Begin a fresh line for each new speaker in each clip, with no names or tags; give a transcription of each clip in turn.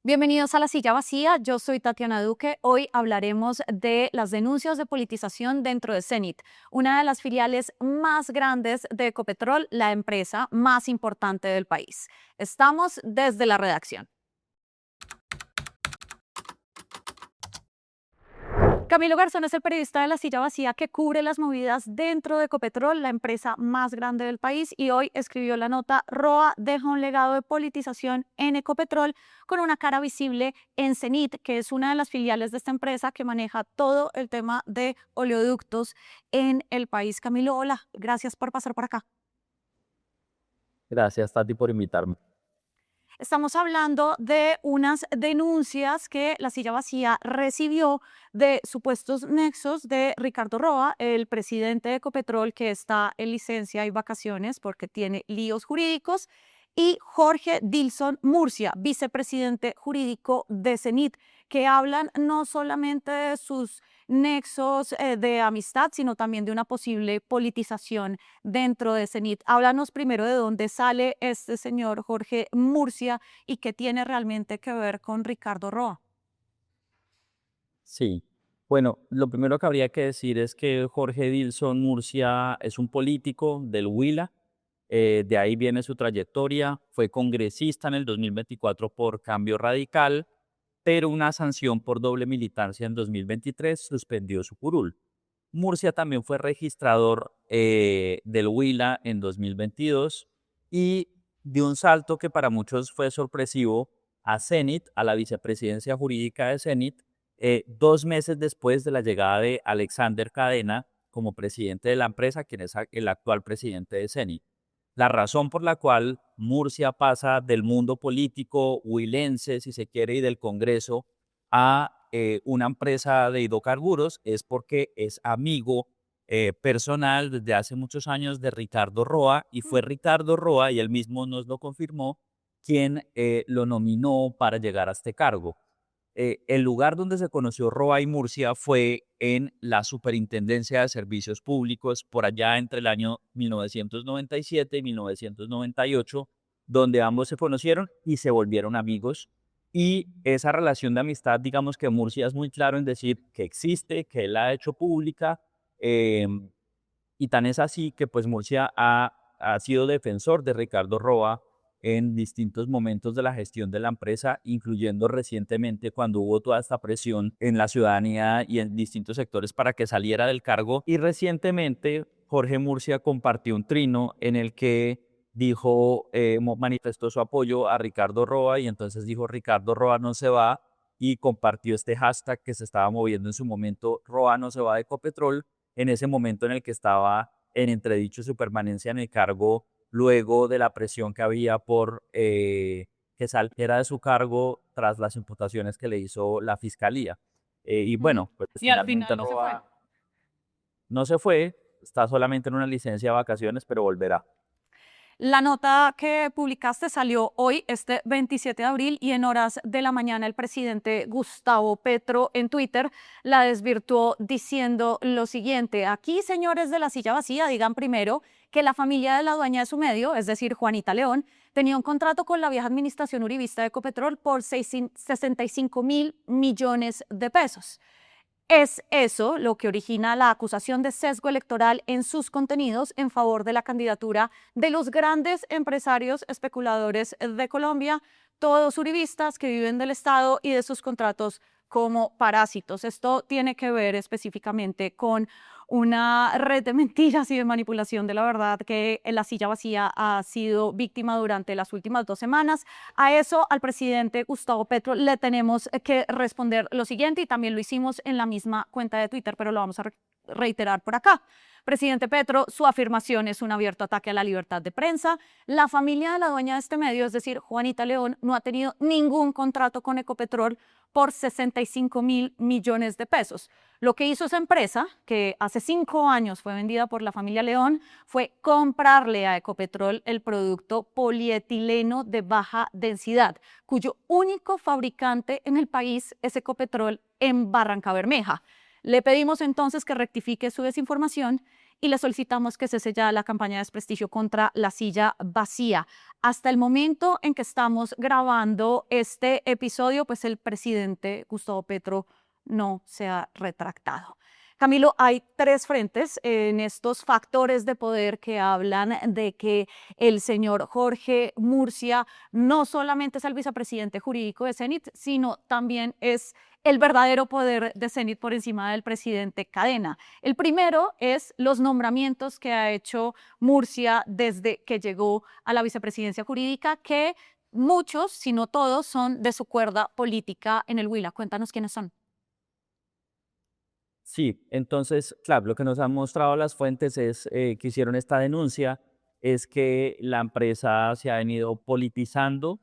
Bienvenidos a La Silla Vacía, yo soy Tatiana Duque. Hoy hablaremos de las denuncias de politización dentro de Cenit, una de las filiales más grandes de Ecopetrol, la empresa más importante del país. Estamos desde la redacción. Camilo Garzón es el periodista de La Silla Vacía que cubre las movidas dentro de Ecopetrol, la empresa más grande del país, y hoy escribió la nota "ROA deja un legado de politización en Ecopetrol", con una cara visible en Cenit, que es una de las filiales de esta empresa que maneja todo el tema de oleoductos en el país. Camilo, hola, gracias por pasar por acá.
Gracias, Tati, por invitarme.
Estamos hablando de unas denuncias que La Silla Vacía recibió de supuestos nexos de Ricardo Roa, el presidente de Ecopetrol, que está en licencia y vacaciones porque tiene líos jurídicos, y Jorge Dilson Murcia, vicepresidente jurídico de Cenit, que hablan no solamente de sus nexos de amistad, sino también de una posible politización dentro de Cenit. Háblanos primero de dónde sale este señor Jorge Murcia y qué tiene realmente que ver con Ricardo Roa.
Sí, bueno, lo primero que habría que decir es que Jorge Dilson Murcia es un político del Huila, de ahí viene su trayectoria, fue congresista en el 2024 por Cambio Radical, pero una sanción por doble militancia en 2023 suspendió su curul. Murcia también fue registrador del Huila en 2022 y dio un salto que para muchos fue sorpresivo a Cenit, a la vicepresidencia jurídica de Cenit, 2 meses después de la llegada de Alexander Cadena como presidente de la empresa, quien es el actual presidente de Cenit. La razón por la cual Murcia pasa del mundo político huilense, si se quiere, y del Congreso a una empresa de hidrocarburos es porque es amigo personal desde hace muchos años de Ricardo Roa, y fue Ricardo Roa, y él mismo nos lo confirmó, quien lo nominó para llegar a este cargo. El lugar donde se conoció Roa y Murcia fue en la Superintendencia de Servicios Públicos, por allá entre el año 1997 y 1998, donde ambos se conocieron y se volvieron amigos. Y esa relación de amistad, digamos que Murcia es muy claro en decir que existe, que él la ha hecho pública, y tan es así que pues Murcia ha sido defensor de Ricardo Roa en distintos momentos de la gestión de la empresa, incluyendo recientemente cuando hubo toda esta presión en la ciudadanía y en distintos sectores para que saliera del cargo. Y recientemente Jorge Murcia compartió un trino en el que dijo, manifestó su apoyo a Ricardo Roa, y entonces dijo: Ricardo Roa no se va, y compartió este hashtag que se estaba moviendo en su momento: Roa no se va de Ecopetrol, en ese momento en el que estaba en entredicho su permanencia en el cargo, luego de la presión que había por que saliera de su cargo tras las imputaciones que le hizo la fiscalía. Y
Mm.
bueno, pues
Y al
finalmente
final no se fue.
Roa no se fue, está solamente en una licencia de vacaciones, pero volverá.
La nota que publicaste salió hoy, este 27 de abril, y en horas de la mañana el presidente Gustavo Petro en Twitter la desvirtuó diciendo lo siguiente: aquí, señores de La Silla Vacía, digan primero que la familia de la dueña de su medio, es decir, Juanita León, tenía un contrato con la vieja administración uribista de Ecopetrol por 65.000 millones de pesos. Es eso lo que origina la acusación de sesgo electoral en sus contenidos en favor de la candidatura de los grandes empresarios especuladores de Colombia, todos uribistas que viven del Estado y de sus contratos como parásitos. Esto tiene que ver específicamente con una red de mentiras y de manipulación de la verdad que La Silla Vacía ha sido víctima durante las últimas 2 semanas. A eso, al presidente Gustavo Petro le tenemos que responder lo siguiente, y también lo hicimos en la misma cuenta de Twitter, pero lo vamos a reiterar por acá. Presidente Petro, su afirmación es un abierto ataque a la libertad de prensa. La familia de la dueña de este medio, es decir, Juanita León, no ha tenido ningún contrato con Ecopetrol por 65.000 millones de pesos. Lo que hizo esa empresa, que hace 5 años fue vendida por la familia León, fue comprarle a Ecopetrol el producto polietileno de baja densidad, cuyo único fabricante en el país es Ecopetrol en Barrancabermeja. Le pedimos entonces que rectifique su desinformación y le solicitamos que cese ya la campaña de desprestigio contra la silla vacía. Hasta el momento en que estamos grabando este episodio, pues el presidente Gustavo Petro no se ha retractado. Camilo, hay tres frentes en estos factores de poder que hablan de que el señor Jorge Murcia no solamente es el vicepresidente jurídico de Cenit, sino también es el verdadero poder de Cenit por encima del presidente Cadena. El primero es los nombramientos que ha hecho Murcia desde que llegó a la vicepresidencia jurídica, que muchos, si no todos, son de su cuerda política en el Huila. Cuéntanos quiénes son.
Sí, entonces, claro, lo que nos han mostrado las fuentes es que hicieron esta denuncia, es que la empresa se ha venido politizando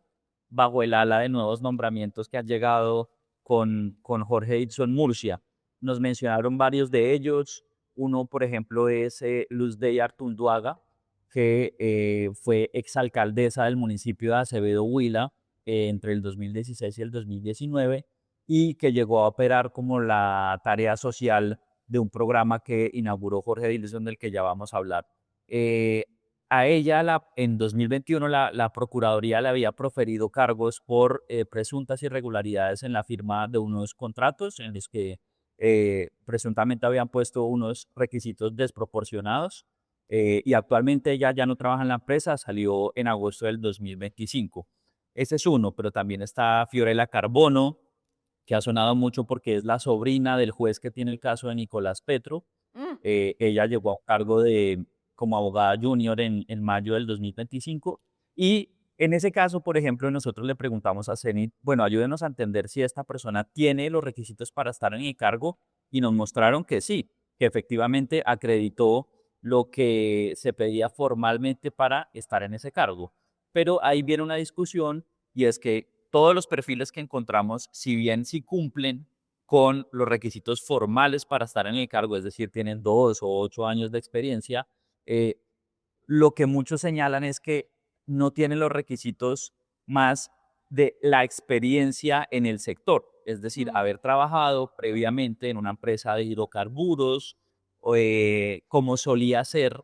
bajo el ala de nuevos nombramientos que han llegado con Jorge Dilson Murcia. Nos mencionaron varios de ellos. Uno, por ejemplo, es Luz Dey Artunduaga, que fue exalcaldesa del municipio de Acevedo Huila entre el 2016 y el 2019 y que llegó a operar como la tarea social de un programa que inauguró Jorge Dilson, del que ya vamos a hablar. A ella en 2021 la Procuraduría le había proferido cargos por presuntas irregularidades en la firma de unos contratos en los que presuntamente habían puesto unos requisitos desproporcionados y actualmente ella ya no trabaja en la empresa, salió en agosto del 2025. Ese es uno, pero también está Fiorella Carbono, que ha sonado mucho porque es la sobrina del juez que tiene el caso de Nicolás Petro. Ella llegó a un cargo como abogada junior en mayo del 2025 y en ese caso, por ejemplo, nosotros le preguntamos a Cenit, bueno, ayúdenos a entender si esta persona tiene los requisitos para estar en el cargo y nos mostraron que sí, que efectivamente acreditó lo que se pedía formalmente para estar en ese cargo. Pero ahí viene una discusión y es que todos los perfiles que encontramos, si bien sí cumplen con los requisitos formales para estar en el cargo, es decir, tienen 2 o 8 años de experiencia, lo que muchos señalan es que no tienen los requisitos más de la experiencia en el sector, es decir, haber trabajado previamente en una empresa de hidrocarburos, como solía ser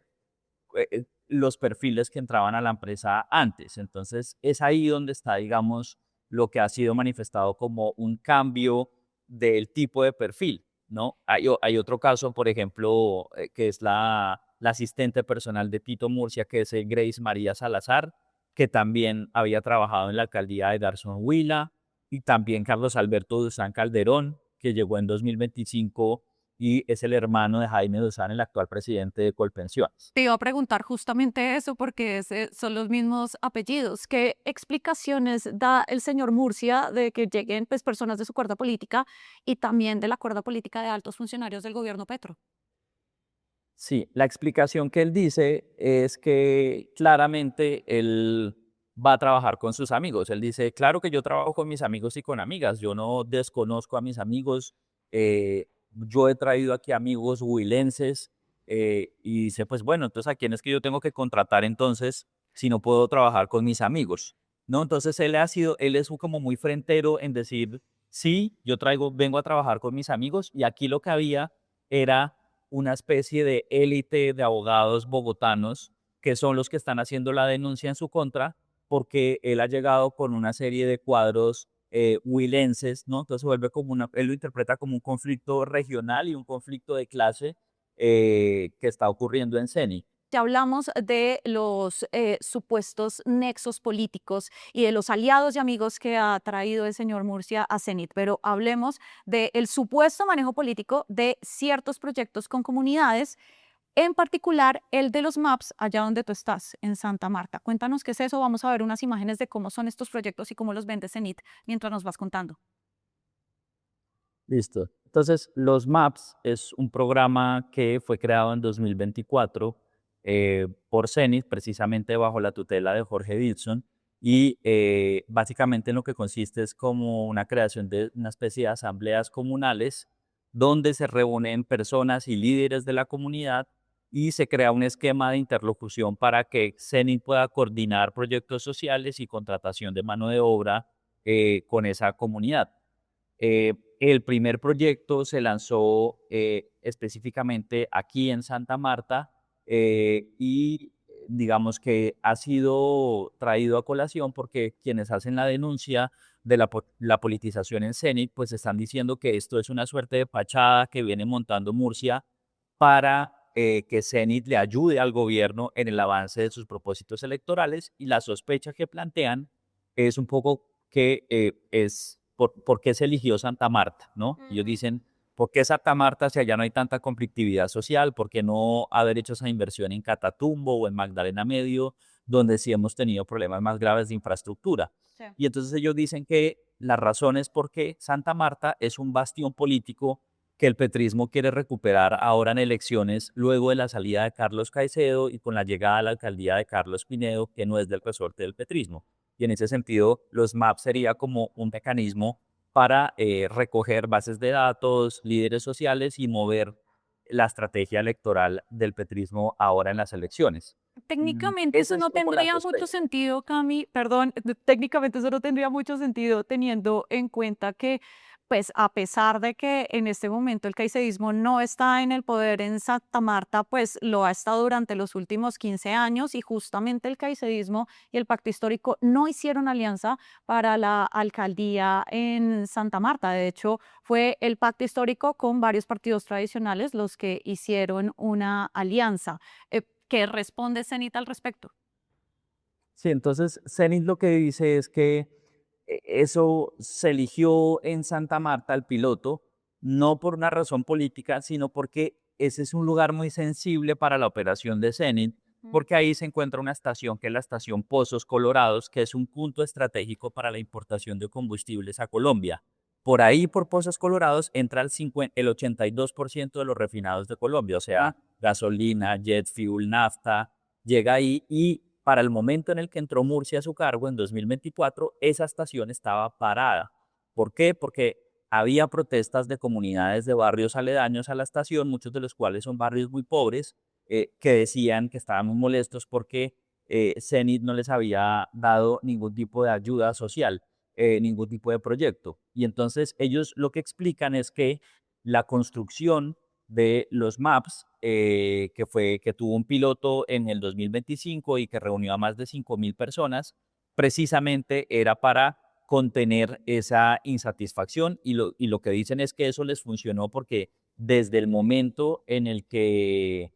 los perfiles que entraban a la empresa antes. Entonces, es ahí donde está, digamos, lo que ha sido manifestado como un cambio del tipo de perfil, ¿no? Hay otro caso, por ejemplo, que es la asistente personal de Tito Murcia, que es Grace María Salazar, que también había trabajado en la alcaldía de Garzón Huila, y también Carlos Alberto Duzán Calderón, que llegó en 2025 y es el hermano de Jaime Duzán, el actual presidente de Colpensiones.
Te iba a preguntar justamente eso porque son los mismos apellidos. ¿Qué explicaciones da el señor Murcia de que lleguen pues, personas de su cuerda política y también de la cuerda política de altos funcionarios del gobierno Petro?
Sí, la explicación que él dice es que claramente él va a trabajar con sus amigos. Él dice, claro que yo trabajo con mis amigos y con amigas, yo no desconozco a mis amigos, yo he traído aquí amigos huilenses y dice, pues bueno, entonces ¿a quién es que yo tengo que contratar entonces si no puedo trabajar con mis amigos? ¿No? Entonces él es como muy frentero en decir, sí, vengo a trabajar con mis amigos y aquí lo que había era una especie de élite de abogados bogotanos que son los que están haciendo la denuncia en su contra porque él ha llegado con una serie de cuadros huilenses, ¿no? Entonces se vuelve como él lo interpreta como un conflicto regional y un conflicto de clase que está ocurriendo en CENI.
Ya hablamos de los supuestos nexos políticos y de los aliados y amigos que ha traído el señor Murcia a Cenit, pero hablemos del supuesto manejo político de ciertos proyectos con comunidades, en particular el de los MAPS, allá donde tú estás, en Santa Marta. Cuéntanos qué es eso, vamos a ver unas imágenes de cómo son estos proyectos y cómo los vende Cenit mientras nos vas contando.
Listo. Entonces, los MAPS es un programa que fue creado en 2024 por CENIT, precisamente bajo la tutela de Jorge Dilson, y básicamente en lo que consiste es como una creación de una especie de asambleas comunales donde se reúnen personas y líderes de la comunidad y se crea un esquema de interlocución para que CENIT pueda coordinar proyectos sociales y contratación de mano de obra con esa comunidad. El primer proyecto se lanzó específicamente aquí en Santa Marta y digamos que ha sido traído a colación porque quienes hacen la denuncia de la politización en Cenit, pues están diciendo que esto es una suerte de fachada que viene montando Murcia para que Cenit le ayude al gobierno en el avance de sus propósitos electorales, y la sospecha que plantean es un poco que es por qué se eligió Santa Marta, ¿no? Ellos dicen, ¿por qué Santa Marta si allá no hay tanta conflictividad social? ¿Por qué no haber hecho esa inversión en Catatumbo o en Magdalena Medio, donde sí hemos tenido problemas más graves de infraestructura?
Sí.
Y entonces ellos dicen que la razón es porque Santa Marta es un bastión político que el petrismo quiere recuperar ahora en elecciones, luego de la salida de Carlos Caicedo y con la llegada a la alcaldía de Carlos Pinedo, que no es del resorte del petrismo. Y en ese sentido, los MAP sería como un mecanismo para recoger bases de datos, líderes sociales y mover la estrategia electoral del petrismo ahora en las elecciones.
Técnicamente eso
Esa es
no
como la
tendría mucho
sospecha.
sentido, Cami, perdón, técnicamente eso no tendría mucho sentido teniendo en cuenta que, pues a pesar de que en este momento el caicevismo no está en el poder en Santa Marta, pues lo ha estado durante los últimos 15 años y justamente el caicevismo y el pacto histórico no hicieron alianza para la alcaldía en Santa Marta. De hecho, fue el pacto histórico con varios partidos tradicionales los que hicieron una alianza. ¿Qué responde Cenit al respecto?
Sí, entonces Zenit lo que dice es que eso se eligió en Santa Marta, el piloto, no por una razón política, sino porque ese es un lugar muy sensible para la operación de Zenit,
Mm.
porque ahí se encuentra una estación que es la estación Pozos Colorados, que es un punto estratégico para la importación de combustibles a Colombia. Por ahí, por Pozos Colorados, entra el 82% de los refinados de Colombia, o sea, gasolina, jet fuel, nafta, llega ahí, y para el momento en el que entró Murcia a su cargo, en 2024, esa estación estaba parada. ¿Por qué? Porque había protestas de comunidades de barrios aledaños a la estación, muchos de los cuales son barrios muy pobres, que decían que estaban muy molestos porque Cenit no les había dado ningún tipo de ayuda social, ningún tipo de proyecto. Y entonces ellos lo que explican es que la construcción de los MAPS, que tuvo un piloto en el 2025 y que reunió a más de 5.000 personas, precisamente era para contener esa insatisfacción, y lo que dicen es que eso les funcionó porque desde el momento en el que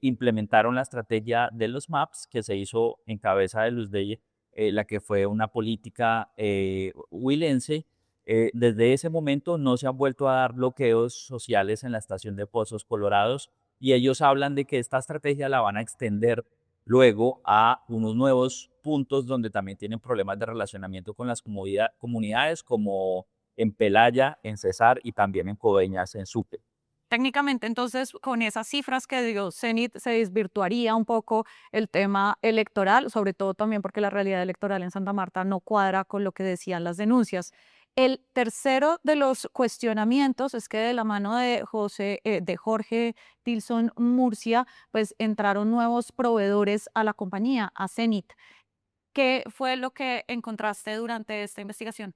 implementaron la estrategia de los MAPS, que se hizo en cabeza de Luz de la que fue una política huilense, desde ese momento no se han vuelto a dar bloqueos sociales en la estación de Pozos Colorados, y ellos hablan de que esta estrategia la van a extender luego a unos nuevos puntos donde también tienen problemas de relacionamiento con las comunidades, como en Pelaya, en Cesar y también en Coveñas, en Sucre.
Técnicamente, entonces, con esas cifras que dio Cenit, se desvirtuaría un poco el tema electoral, sobre todo también porque la realidad electoral en Santa Marta no cuadra con lo que decían las denuncias. El tercero de los cuestionamientos es que de la mano de Jorge Tilson Murcia, pues entraron nuevos proveedores a la compañía, a Cenit. ¿Qué fue lo que encontraste durante esta investigación?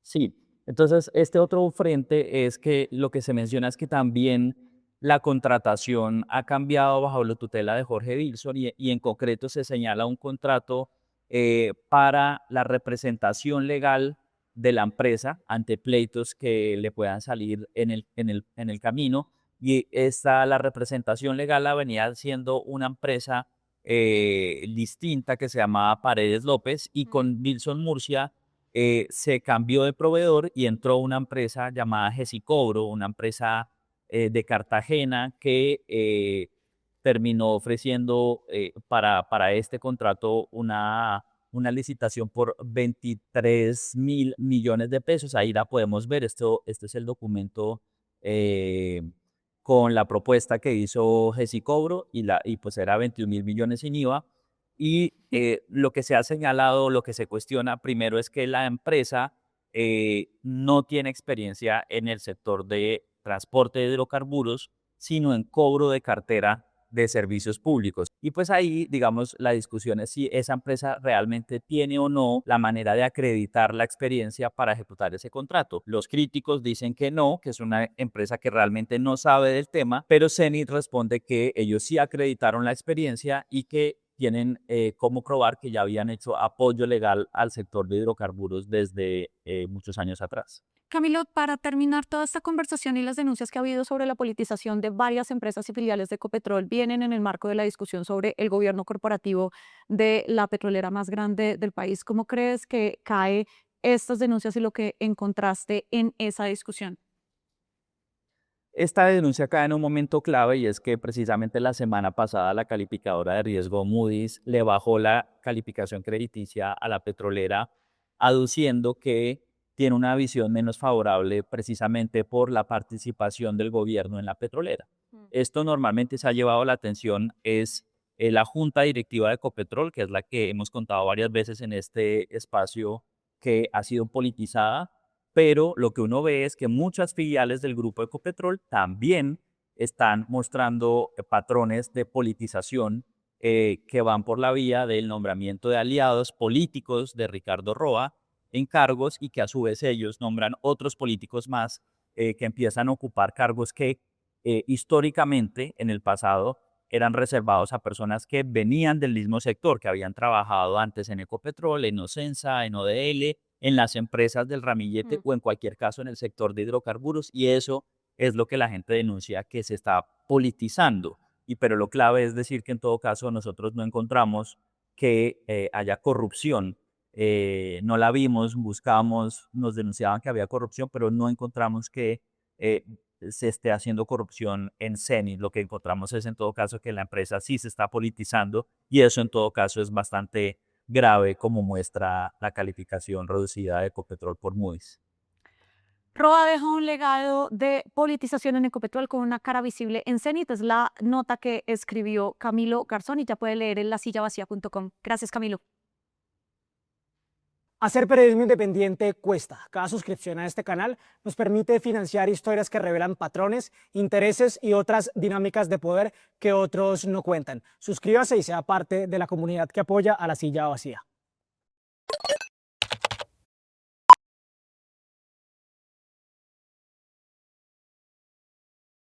Sí, entonces este otro frente es que lo que se menciona es que también la contratación ha cambiado bajo la tutela de Jorge Wilson, y en concreto se señala un contrato para la representación legal de la empresa ante pleitos que le puedan salir en el camino. Y la representación legal la venía siendo una empresa distinta que se llamaba Paredes López, y con Wilson Murcia se cambió de proveedor y entró una empresa llamada Gesicobro, una empresa de Cartagena que terminó ofreciendo para este contrato una licitación por 23.000 millones de pesos. Ahí la podemos ver. Este es el documento eh, con la propuesta que hizo Gesicobro, y pues era 21.000 millones sin IVA. Y lo que se ha señalado, lo que se cuestiona primero es que la empresa no tiene experiencia en el sector de transporte de hidrocarburos, sino en cobro de cartera de servicios públicos. Y pues ahí, digamos, la discusión es si esa empresa realmente tiene o no la manera de acreditar la experiencia para ejecutar ese contrato. Los críticos dicen que no, que es una empresa que realmente no sabe del tema, pero Cenit responde que ellos sí acreditaron la experiencia y que tienen cómo probar que ya habían hecho apoyo legal al sector de hidrocarburos desde muchos años atrás.
Camilo, para terminar toda esta conversación y las denuncias que ha habido sobre la politización de varias empresas y filiales de Ecopetrol vienen en el marco de la discusión sobre el gobierno corporativo de la petrolera más grande del país. ¿Cómo crees que cae estas denuncias y lo que encontraste en esa discusión?
Esta denuncia cae en un momento clave y es que precisamente la semana pasada la calificadora de riesgo Moody's le bajó la calificación crediticia a la petrolera, aduciendo que tiene una visión menos favorable precisamente por la participación del gobierno en la petrolera. Esto normalmente se ha llevado la atención es la junta directiva de Ecopetrol, que es la que hemos contado varias veces en este espacio, que ha sido politizada, pero lo que uno ve es que muchas filiales del grupo Ecopetrol también están mostrando patrones de politización que van por la vía del nombramiento de aliados políticos de Ricardo Roa en cargos y que a su vez ellos nombran otros políticos más que empiezan a ocupar cargos que históricamente en el pasado eran reservados a personas que venían del mismo sector, que habían trabajado antes en Ecopetrol, en Ocensa, en ODL, en las empresas del ramillete o en cualquier caso en el sector de hidrocarburos, y eso es lo que la gente denuncia que se está politizando. Pero lo clave es decir que en todo caso nosotros no encontramos que haya corrupción. No la vimos, buscamos, nos denunciaban que había corrupción, pero no encontramos que eh, se esté haciendo corrupción en Cenit. Lo que encontramos es en todo caso que la empresa sí se está politizando y eso en todo caso es bastante grave, como muestra la calificación reducida de Ecopetrol por Moody's.
Roa deja un legado de politización en Ecopetrol con una cara visible en Cenit. Es la nota que escribió Camilo Garzón y ya puede leer en lasillavacía.com. Gracias, Camilo.
Hacer periodismo independiente cuesta. Cada suscripción a este canal nos permite financiar historias que revelan patrones, intereses y otras dinámicas de poder que otros no cuentan. Suscríbase y sea parte de la comunidad que apoya a La Silla Vacía.